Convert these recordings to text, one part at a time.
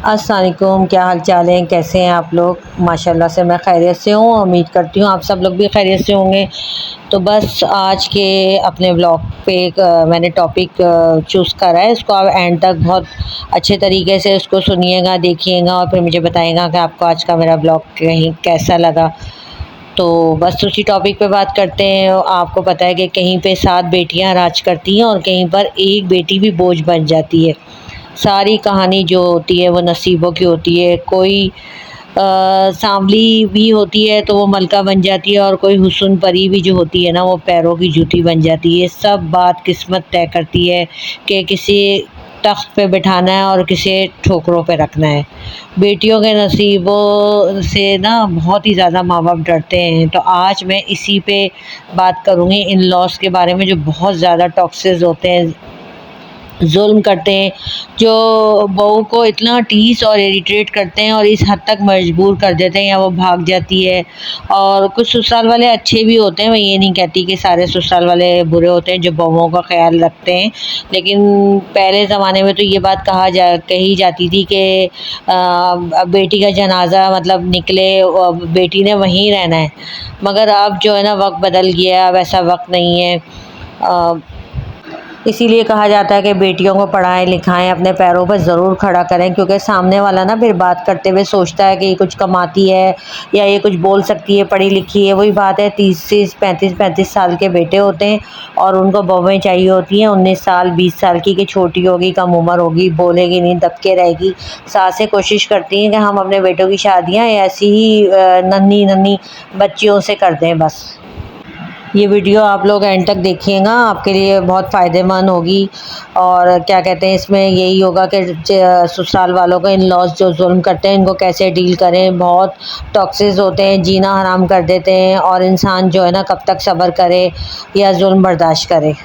अस्सलाम वालेकुम, क्या हाल चाल है, कैसे हैं आप लोग। माशाल्लाह से मैं खैरियत से हूँ। उम्मीद करती हूँ आप सब लोग भी खैरियत से होंगे। तो बस आज के अपने ब्लॉग पे एक मैंने टॉपिक चूज़ करा है। इसको आप एंड तक बहुत अच्छे तरीके से उसको सुनिएगा, देखिएगा और फिर मुझे बताइएगा कि आपको आज का मेरा ब्लॉग कहीं कैसा लगा। तो बस उसी टॉपिक पे बात करते हैं। आपको पता है कि कहीं पे 7 बेटियां राज करती हैं और कहीं पर एक बेटी भी बोझ बन जाती है। सारी कहानी जो होती है वो नसीबों की होती है। कोई सांवली भी होती है तो वो मलका बन जाती है, और कोई हुस्न परी भी जो होती है ना वो पैरों की जूती बन जाती है। सब बात किस्मत तय करती है कि किसी तख्त पे बिठाना है और किसे ठोकरों पे रखना है। बेटियों के नसीबों से ना बहुत ही ज़्यादा माँ बाप डरते हैं। तो आज मैं इसी पे बात करूँगी, इन लॉस के बारे में, जो बहुत ज़्यादा टॉक्सिस होते हैं, जुल्म करते हैं, जो बहू को इतना टीस और इरिटेट करते हैं और इस हद तक मजबूर कर देते हैं या वो भाग जाती है। और कुछ ससुराल वाले अच्छे भी होते हैं, मैं ये नहीं कहती कि सारे ससुराल वाले बुरे होते हैं जो बहुओं का ख्याल रखते हैं। लेकिन पहले ज़माने में तो ये बात कही जाती थी कि बेटी का जनाजा मतलब निकले और बेटी ने वहीं रहना है। मगर अब जो है ना वक्त बदल गया है, अब ऐसा वक्त नहीं है। इसीलिए कहा जाता है कि बेटियों को पढ़ाएं लिखाएं, अपने पैरों पर ज़रूर खड़ा करें, क्योंकि सामने वाला ना फिर बात करते हुए सोचता है कि ये कुछ कमाती है या ये कुछ बोल सकती है, पढ़ी लिखी है। वही बात है, 30 35 साल के बेटे होते हैं और उनको बहुएं चाहिए होती हैं 19 साल 20 साल की, कि छोटी होगी, कम उम्र होगी, बोलेगी नहीं, दबके रहेगी। सासें कोशिश करती हैं कि हम अपने बेटों की शादियाँ ऐसी ही नन्ही नन्ही बच्चियों से कर दें बस। ये वीडियो आप लोग एंड तक देखिएगा, आपके लिए बहुत फ़ायदेमंद होगी। और क्या कहते हैं, इसमें यही होगा कि ससुराल वालों को, इन लॉज जो जुल्म करते हैं, इनको कैसे डील करें। बहुत टॉक्सिस होते हैं, जीना हराम कर देते हैं, और इंसान जो है ना कब तक सब्र करे या जुल्म बर्दाश्त करे।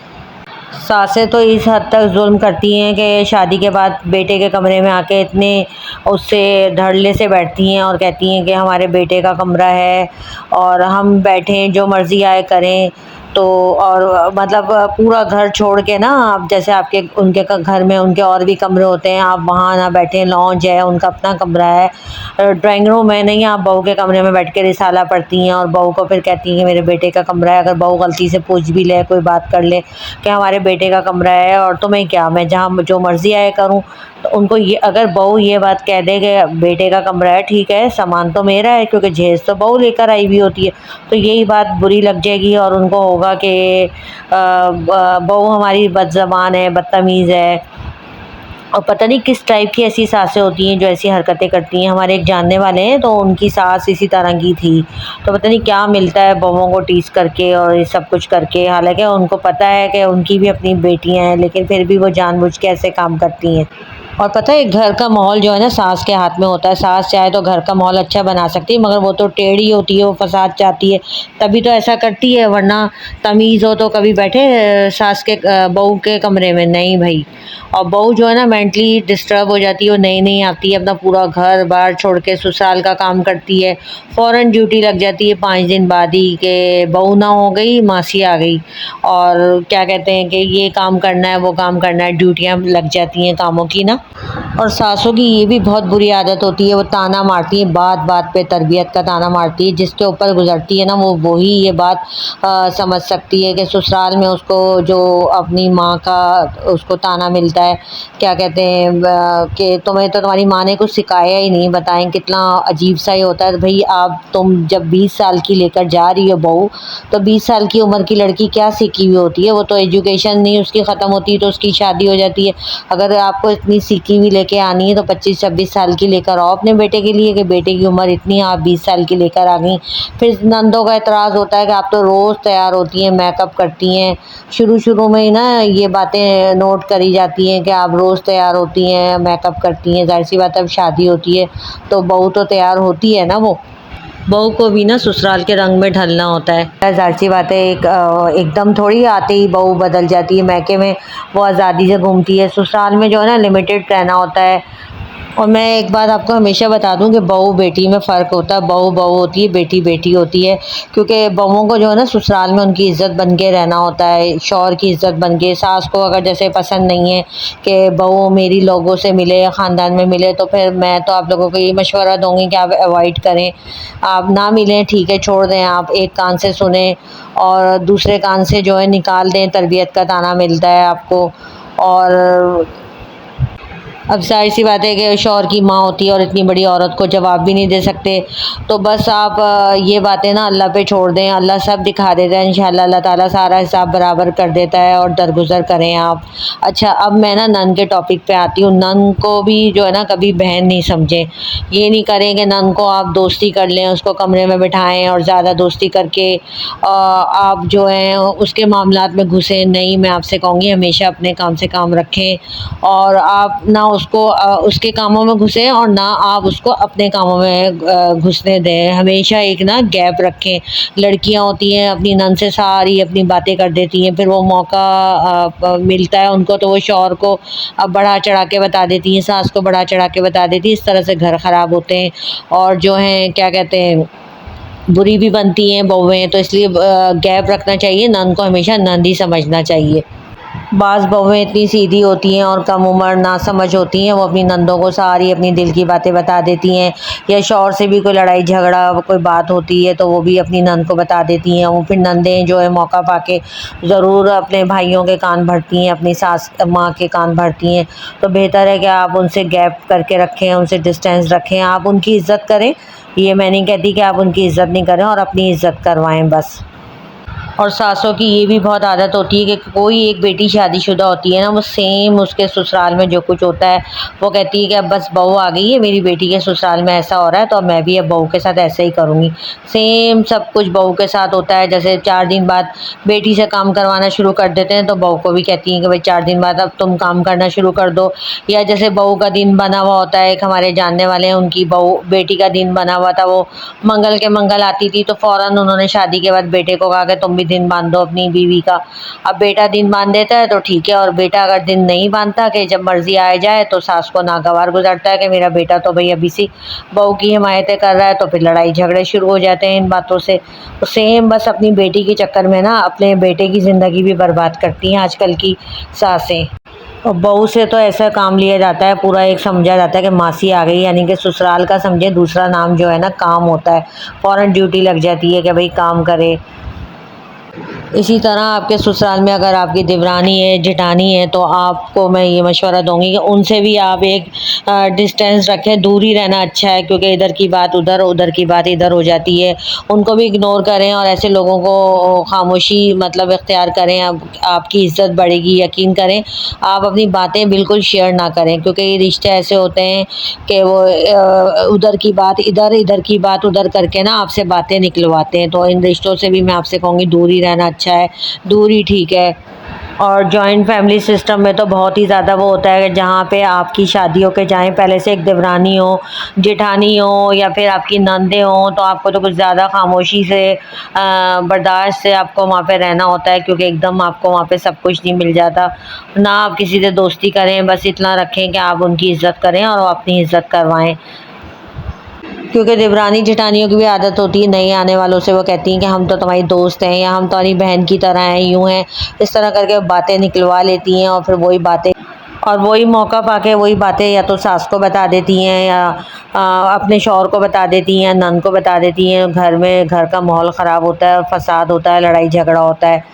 सासें तो इस हद तक जुल्म करती हैं कि शादी के बाद बेटे के कमरे में आके इतने उससे धड़ल्ले से बैठती हैं और कहती हैं कि हमारे बेटे का कमरा है और हम बैठें, जो मर्ज़ी आए करें। तो और मतलब पूरा घर छोड़ के ना, आप जैसे आपके उनके घर में उनके और भी कमरे होते हैं, आप वहाँ ना बैठें, लॉन्ज है, उनका अपना कमरा है। ड्राइंग रूम है नहीं, आप बहू के कमरे में बैठ के रिसाला पढ़ती हैं और बहू को फिर कहती हैं कि मेरे बेटे का कमरा है। अगर बहू गलती से पूछ भी ले, कोई बात कर ले कि हमारे बेटे का कमरा है और तुम्हें क्या, मैं जहाँ जो मर्ज़ी आए करूँ। तो उनको ये, अगर बहू ये बात कह दे कि बेटे का कमरा है, ठीक है, सामान तो मेरा है, क्योंकि जहेज़ तो बहू लेकर आई हुई होती है, तो यही बात बुरी लग जाएगी और उनको होगा कि बहू हमारी बदज़बान है, बदतमीज़ है। और पता नहीं किस टाइप की ऐसी सासें होती हैं जो ऐसी हरकतें करती हैं। हमारे एक जानने वाले हैं, तो उनकी सास इसी तरह की थी। तो पता नहीं क्या मिलता है बहुओं को टीस करके और ये सब कुछ करके, हालांकि उनको पता है कि उनकी भी अपनी बेटियां हैं, लेकिन फिर भी वो जानबूझ के ऐसे काम करती हैं। और पता है, घर का माहौल जो है ना सास के हाथ में होता है। सास चाहे तो घर का माहौल अच्छा बना सकती है, मगर वो तो टेढ़ी होती है, वो फसाद चाहती है, तभी तो ऐसा करती है। वरना तमीज़ हो तो कभी बैठे सास के बहू के कमरे में नहीं भाई। और बहू जो है ना मेंटली डिस्टर्ब हो जाती है, वो नई नई आती है, अपना पूरा घर बार छोड़ के ससुराल का काम करती है, फ़ौरन ड्यूटी लग जाती है 5 दिन बाद ही कि बहू ना हो गई, मासी आ गई। और क्या कहते हैं कि ये काम करना है, वो काम करना है, ड्यूटियाँ लग जाती हैं कामों की ना। और सासों की ये भी बहुत बुरी आदत होती है, वो ताना मारती है, बात बात पे तरबियत का ताना मारती है। जिसके ऊपर गुजरती है ना वो ही ये बात समझ सकती है कि ससुराल में उसको जो अपनी माँ का उसको ताना मिलता है, क्या कहते हैं कि तुम्हें तो तुम्हारी माँ ने कुछ सिखाया ही नहीं। बताएं कितना अजीब सा ही होता है। भाई आप, तुम जब 20 साल की लेकर जा रही हो बहू, तो 20 साल की उम्र की लड़की क्या सीखी हुई होती है, वो तो एजुकेशन नहीं उसकी ख़त्म होती तो उसकी शादी हो जाती है। अगर आपको इतनी सीखी हुई लेके आनी है तो 25-26 साल की लेकर आओ अपने बेटे के लिए, कि बेटे की उम्र इतनी, आप 20 साल की लेकर आ गई। फिर नंदों का एतराज़ होता है कि आप तो रोज़ तैयार होती हैं, मेकअप करती हैं। शुरू शुरू में ही ना ये बातें नोट करी जाती हैं कि आप रोज़ तैयार होती हैं, मेकअप करती हैं। ज़ाहिर सी बात है, अब शादी होती है तो बहू तो तैयार होती है ना। वो बहू को भी ना ससुराल के रंग में ढलना होता है। ज़ाहिर सी बात है, एकदम थोड़ी आते ही बहू बदल जाती है। मैके में वो आज़ादी से घूमती है, ससुराल में जो है ना लिमिटेड रहना होता है। और मैं एक बात आपको हमेशा बता दूं कि बहू बेटी में फ़र्क होता है। बहू बहू होती है, बेटी बेटी होती है। क्योंकि बहुओं को जो है ना ससुराल में उनकी इज़्ज़त बन के रहना होता है, शौहर की इज़्ज़त बन के। सास को अगर जैसे पसंद नहीं है कि बहू मेरी लोगों से मिले या ख़ानदान में मिले, तो फिर मैं तो आप लोगों को ये मशवरा दूँगी कि आप अवॉइड करें। आप ना मिलें, ठीक है, छोड़ दें। आप एक कान से सुनें और दूसरे कान से जो है निकाल दें, तरबियत का ताना मिलता है आपको। और अब ज़ाहिर-सी बात है कि शौहर की माँ होती है और इतनी बड़ी औरत को जवाब भी नहीं दे सकते। तो बस आप ये बातें ना अल्लाह पे छोड़ दें, अल्लाह सब दिखा देता है इंशाअल्लाह। अल्लाह ताला सारा हिसाब बराबर कर देता है और दरगुज़र करें आप। अच्छा, अब मैं ना नन के टॉपिक पे आती हूँ। नन को भी जो है ना कभी बहन नहीं समझें। ये नहीं करें कि नन को आप दोस्ती कर लें, उसको कमरे में बिठाएँ और ज़्यादा दोस्ती करके आप जो हैं उसके मामलात में घुसें। नहीं, मैं आपसे कहूँगी हमेशा अपने काम से काम रखें और आप ना उसको उसके कामों में घुसें और ना आप उसको अपने कामों में घुसने दें। हमेशा एक ना गैप रखें। लड़कियां होती हैं अपनी नन से सारी अपनी बातें कर देती हैं, फिर वो मौका मिलता है उनको तो वो शौहर को बढ़ा चढ़ा के बता देती हैं, सास को बढ़ा चढ़ा के बता देती हैं। इस तरह से घर ख़राब होते हैं और जो हैं क्या कहते हैं बुरी भी बनती हैं बहुएँ। तो इसलिए गैप रखना चाहिए। नन को हमेशा नन ही समझना चाहिए। बाज़ बहुएँ इतनी सीधी होती हैं और कम उम्र नासमझ होती हैं, वो अपनी नंदों को सारी अपनी दिल की बातें बता देती हैं। या शौहर से भी कोई लड़ाई झगड़ा कोई बात होती है तो वो भी अपनी नंद को बता देती हैं। वो फिर नंदें जो है मौका पाके ज़रूर अपने भाइयों के कान भरती हैं, अपनी सास माँ के कान भरती हैं। तो बेहतर है कि आप उनसे गैप करके रखें, उनसे डिस्टेंस रखें, आप उनकी इज़्ज़त करें। ये मैं नहीं कहती कि आप उनकी इज़्ज़त नहीं करें और अपनी इज़्ज़त करवाएँ बस। और सासों की ये भी बहुत आदत होती है कि कोई एक बेटी शादीशुदा होती है ना, वो सेम उसके ससुराल में जो कुछ होता है वो कहती है कि अब बस बहू आ गई है, मेरी बेटी के ससुराल में ऐसा हो रहा है तो अब मैं भी अब बहू के साथ ऐसे ही करूँगी। सेम सब कुछ बहू के साथ होता है। जैसे 4 दिन बाद बेटी से काम करवाना शुरू कर देते हैं तो बहू को भी कहती हैं कि भाई 4 दिन बाद अब तुम काम करना शुरू कर दो। या जैसे बहू का दिन बना हुआ होता है, एक हमारे जानने वाले हैं, उनकी बहू बेटी का दिन बना हुआ था, वो मंगल के मंगल आती थी तो फ़ौरन उन्होंने शादी के बाद बेटे को कहा कि तुम भी दिन बांध दो अपनी बीवी का। अब बेटा दिन बांध देता है तो ठीक है, और बेटा अगर दिन नहीं बांधता कि जब मर्जी आए जाए, तो सास को नागवार गुजरता है कि मेरा बेटा तो भाई अभी से बहू की हिमायतें कर रहा है। तो फिर लड़ाई झगड़े शुरू हो जाते हैं इन बातों से। तो सेम बस अपनी बेटी के चक्कर में ना अपने बेटे की ज़िंदगी भी बर्बाद करती हैं आजकल की सासें। और बहू से तो ऐसा काम लिया जाता है, पूरा एक समझा जाता है कि मासी आ गई, यानी कि ससुराल का समझे दूसरा नाम जो है ना काम होता है। फ़ौरन ड्यूटी लग जाती है कि भाई काम करे। इसी तरह आपके ससुराल में अगर आपकी देवरानी है, जेठानी है, तो आपको मैं ये मशवरा दूँगी कि उनसे भी आप एक डिस्टेंस रखें। दूर ही रहना अच्छा है, क्योंकि इधर की बात उधर, उधर की बात इधर हो जाती है। उनको भी इग्नोर करें और ऐसे लोगों को खामोशी मतलब इख्तियार करें। अब आपकी इज़्ज़त बढ़ेगी, यकीन करें। आप अपनी बातें बिल्कुल शेयर ना करें, क्योंकि ये रिश्ते ऐसे होते हैं कि वो उधर की बात इधर, इधर की बात उधर करके ना आपसे बातें निकलवाते हैं। तो इन रिश्तों से भी मैं आपसे कहूँगी दूर ही रहना अच्छा है, दूर ही ठीक है। और जॉइंट फैमिली सिस्टम में तो बहुत ही ज़्यादा वो होता है कि जहाँ पे आपकी शादी हो के जाएँ, पहले से एक देवरानी हो, जेठानी हो या फिर आपकी नंदें हों, तो आपको तो कुछ ज़्यादा खामोशी से बर्दाश्त से आपको वहाँ पे रहना होता है, क्योंकि एकदम आपको वहाँ पे सब कुछ नहीं मिल जाता। ना आप किसी से दोस्ती करें, बस इतना रखें कि आप उनकी इज़्ज़त करें और वो अपनी इज़्ज़त करवाएँ। क्योंकि देवरानी जेठानियों की भी आदत होती है, नए आने वालों से वो कहती हैं कि हम तो तुम्हारी दोस्त हैं या हम तुम्हारी बहन की तरह हैं, यूँ हैं। इस तरह करके बातें निकलवा लेती हैं और फिर वही बातें और वही मौका पाके वही बातें या तो सास को बता देती हैं या अपने शौहर को बता देती हैं, नंद को बता देती हैं। घर में घर का माहौल ख़राब होता है और फसाद होता है, लड़ाई झगड़ा होता है।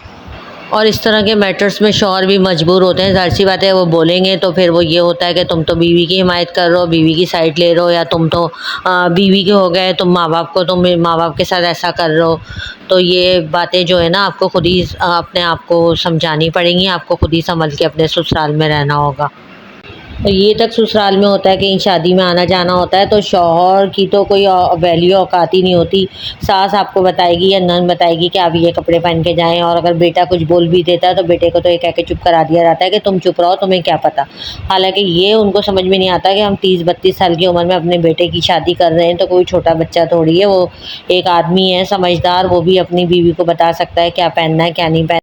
और इस तरह के मैटर्स में शौहर भी मजबूर होते हैं, ज़ाहिर सी बात है वो बोलेंगे तो फिर वो ये होता है कि तुम तो बीवी की हिमायत कर रहे हो, बीवी की साइड ले रहे हो, या तुम तो बीवी के हो गए, तुम माँ बाप के साथ ऐसा कर रहे हो। तो ये बातें जो है ना आपको खुद ही अपने आप को समझानी पड़ेंगी, आपको खुद ही संभल के अपने ससुराल में रहना होगा। तो ये तक ससुराल में होता है कि शादी में आना जाना होता है, तो शौहर की तो कोई वैल्यू औकात ही नहीं होती। सास आपको बताएगी या नन बताएगी कि आप ये कपड़े पहन के जाएं, और अगर बेटा कुछ बोल भी देता है तो बेटे को तो ये कह के चुप करा दिया जाता है कि तुम चुप रहो, तुम्हें क्या पता। हालांकि ये उनको समझ में नहीं आता कि हम 30-32 साल की उम्र में अपने बेटे की शादी कर रहे हैं, तो कोई छोटा बच्चा थोड़ी है, वो एक आदमी है समझदार, वो भी अपनी बीवी को बता सकता है क्या पहनना है क्या नहीं पहनना।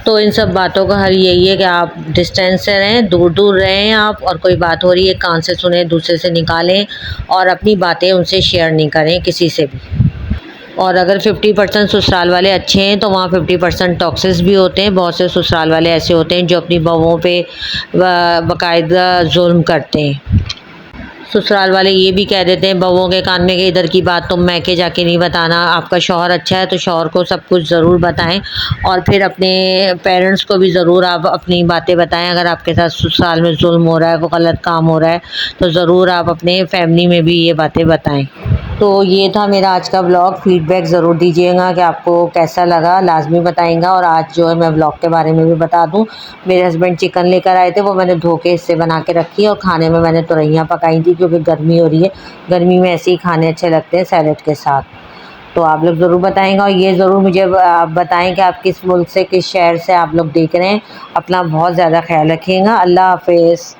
तो इन सब बातों का हल यही है कि आप डिस्टेंस से रहें, दूर दूर रहें आप, और कोई बात हो रही है कान से सुने, दूसरे से निकालें, और अपनी बातें उनसे शेयर नहीं करें किसी से भी। और अगर 50% ससुराल वाले अच्छे हैं तो वहाँ 50% टॉक्सिस भी होते हैं। बहुत से ससुराल वाले ऐसे होते हैं जो अपनी बहुओं पे बाकायदा जुल्म करते हैं। ससुराल वाले ये भी कह देते हैं बहुओं के कान में कि इधर की बात तुम मैके जाके नहीं बताना, आपका शौहर अच्छा है तो शौहर को सब कुछ ज़रूर बताएं, और फिर अपने पेरेंट्स को भी ज़रूर आप अपनी बातें बताएं। अगर आपके साथ ससुराल में जुल्म हो रहा है, वो गलत काम हो रहा है, तो ज़रूर आप अपने फैमिली में भी ये बातें बताएं। तो ये था मेरा आज का व्लॉग। फीडबैक ज़रूर दीजिएगा कि आपको कैसा लगा, लाजमी बताएंगा। और आज जो है मैं व्लॉग के बारे में भी बता दूं, मेरे हस्बैंड चिकन लेकर आए थे, वो मैंने धो के इससे बना के रखी, और खाने में मैंने तुरैयाँ पकाई थी क्योंकि गर्मी हो रही है। गर्मी में ऐसे ही खाने अच्छे लगते हैं सैलेड के साथ। तो आप लोग ज़रूर बताएंगा, और ये ज़रूर मुझे आप बताएं कि आप किस मुल्क से, किस शहर से आप लोग देख रहे हैं। अपना बहुत ज़्यादा ख्याल रखिएगा। अल्लाह हाफिज़।